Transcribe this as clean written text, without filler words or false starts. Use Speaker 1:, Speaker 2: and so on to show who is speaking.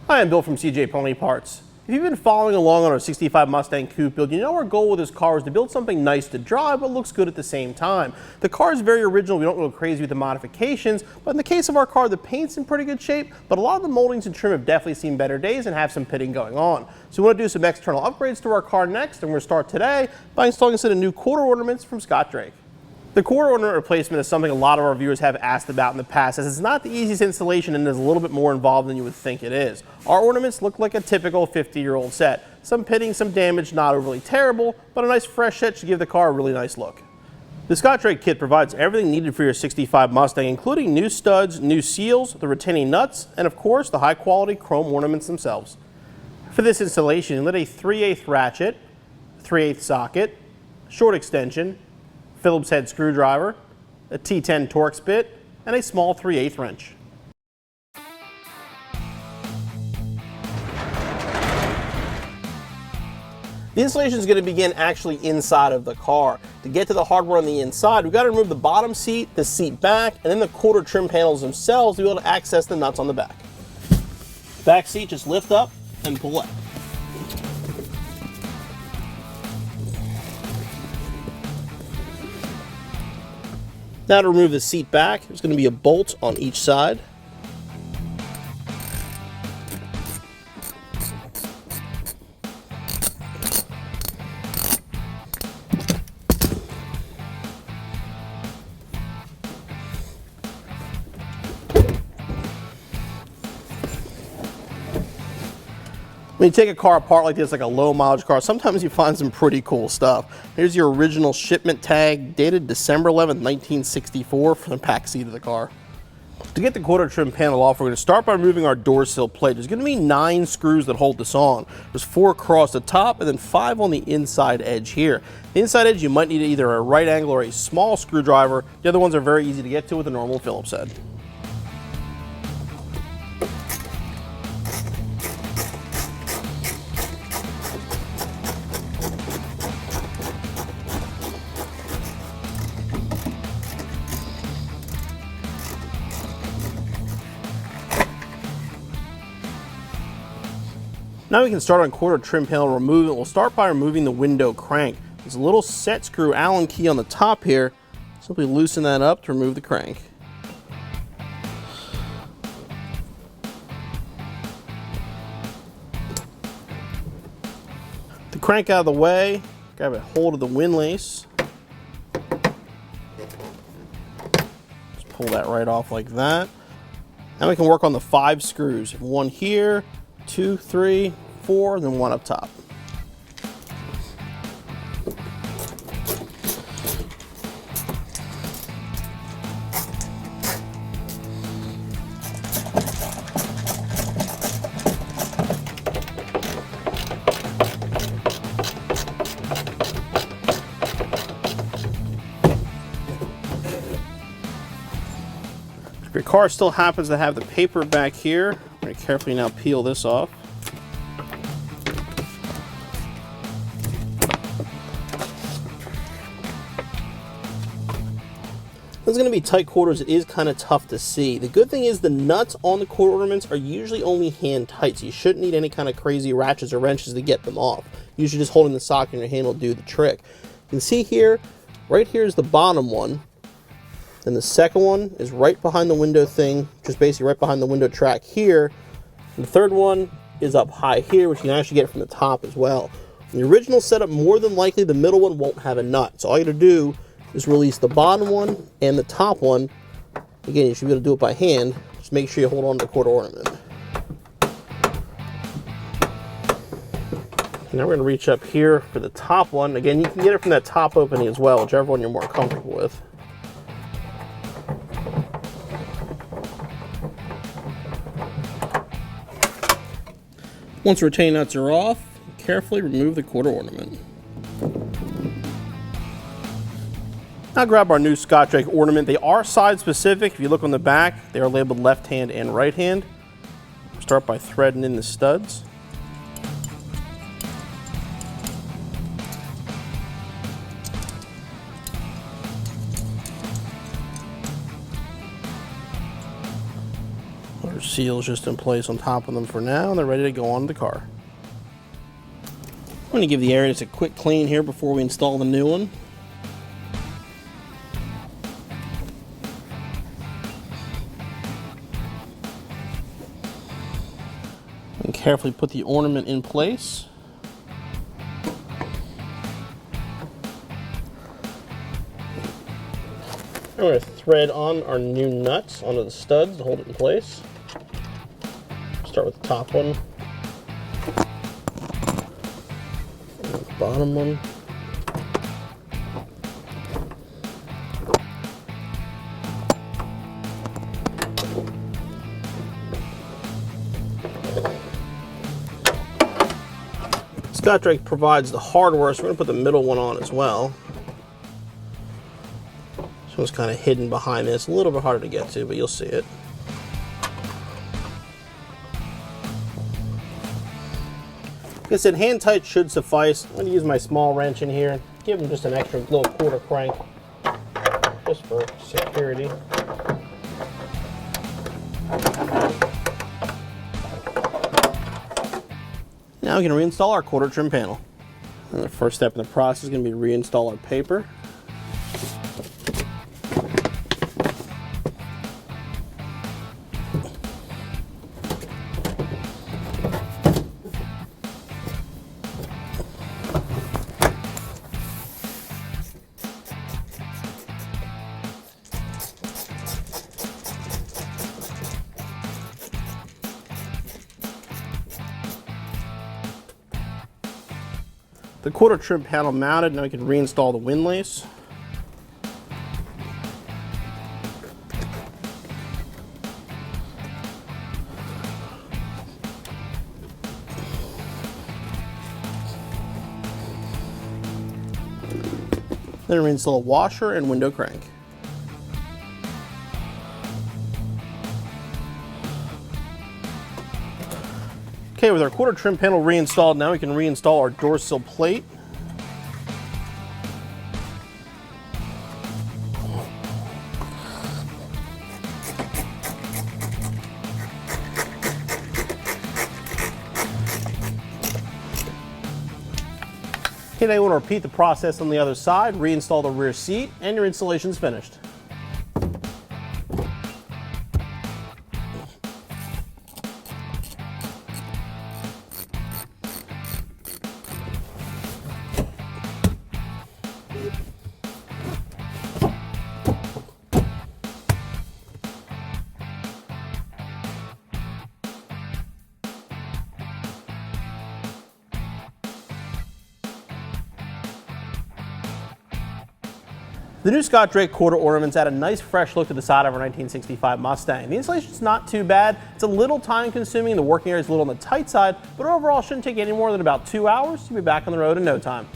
Speaker 1: Hi, I'm Bill from CJ Pony Parts. If you've been following along on our 65 Mustang Coupe build, you know our goal with this car is to build something nice to drive but looks good at the same time. The car is very original, we don't go crazy with the modifications, but in the case of our car, the paint's in pretty good shape, but a lot of the moldings and trim have definitely seen better days and have some pitting going on. So we want to do some external upgrades to our car next, and we're going to start today by installing a set of new quarter ornaments from Scott Drake. The quarter ornament replacement is something a lot of our viewers have asked about in the past, as it's not the easiest installation and is a little bit more involved than you would think it is. Our ornaments look like a typical 50-year-old set. Some pitting, some damage, not overly terrible, but a nice fresh set should give the car a really nice look. The Scott Drake kit provides everything needed for your 65 Mustang, including new studs, new seals, the retaining nuts, and of course the high-quality chrome ornaments themselves. For this installation, you need a 3/8 ratchet, 3/8 socket, short extension, Phillips head screwdriver, a T10 Torx bit, and a small 3/8 wrench. The installation is going to begin actually inside of the car. To get to the hardware on the inside, we've got to remove the bottom seat, the seat back, and then the quarter trim panels themselves to be able to access the nuts on the back. Back seat, just lift up and pull out. Now to remove the seat back, there's going to be a bolt on each side. When you take a car apart like this, like a low mileage car, sometimes you find some pretty cool stuff. Here's your original shipment tag dated December 11th, 1964 for the back seat of the car. To get the quarter trim panel off, we're going to start by removing our door sill plate. There's going to be 9 screws that hold this on. There's 4 across the top and then 5 on the inside edge here. The inside edge you might need either a right angle or a small screwdriver. The other ones are very easy to get to with a normal Phillips head. Now we can start on quarter trim panel removal. We'll start by removing the window crank. There's a little set screw Allen key on the top here. Simply loosen that up to remove the crank. The crank out of the way, grab a hold of the windlace. Just pull that right off like that. Now we can work on the 5 screws. 1 here, 2, 3, 4, then 1 up top. If your car still happens to have the paper back here, I'm going to carefully now peel this off. This is going to be tight quarters. It is kind of tough to see. The good thing is the nuts on the quarter ornaments are usually only hand tight, so you shouldn't need any kind of crazy ratchets or wrenches to get them off. Usually just holding the socket in your hand will do the trick. You can see here, right here is the bottom one. Then the second one is right behind the window thing, just basically right behind the window track here. And the third one is up high here, which you can actually get from the top as well. In the original setup, more than likely the middle one won't have a nut. So all you gotta do is release the bottom one and the top one. Again, you should be able to do it by hand. Just make sure you hold on to the quarter ornament. Now we're going to reach up here for the top one. Again, you can get it from that top opening as well, whichever one you're more comfortable with. Once the retaining nuts are off, carefully remove the quarter ornament. Now grab our new Scott Drake ornament. They are side specific. If you look on the back, they are labeled left hand and right hand. Start by threading in the studs. Their seal's just in place on top of them for now, and they're ready to go on the car. I'm going to give the area just a quick clean here before we install the new one. And carefully put the ornament in place. I'm going to thread on our new nuts onto the studs to hold it in place. Start with the top one. And the bottom one. Scott Drake provides the hardware, so we're going to put the middle one on as well. This one's kind of hidden behind this. A little bit harder to get to, but you'll see it. Like I said, hand tight should suffice. I'm going to use my small wrench in here. Give them just an extra little quarter crank, just for security. Now we can reinstall our quarter trim panel. And the first step in the process is going to be reinstall our paper. The quarter trim panel mounted, now we can reinstall the windlace. Then reinstall a washer and window crank. Okay, with our quarter trim panel reinstalled, now we can reinstall our door sill plate. Okay, now you want to repeat the process on the other side, reinstall the rear seat, and your installation's finished. The new Scott Drake quarter ornaments add a nice fresh look to the side of our 1965 Mustang. The installation's not too bad. It's a little time consuming, the working area is a little on the tight side, but overall shouldn't take any more than about 2 hours. You'll be back on the road in no time.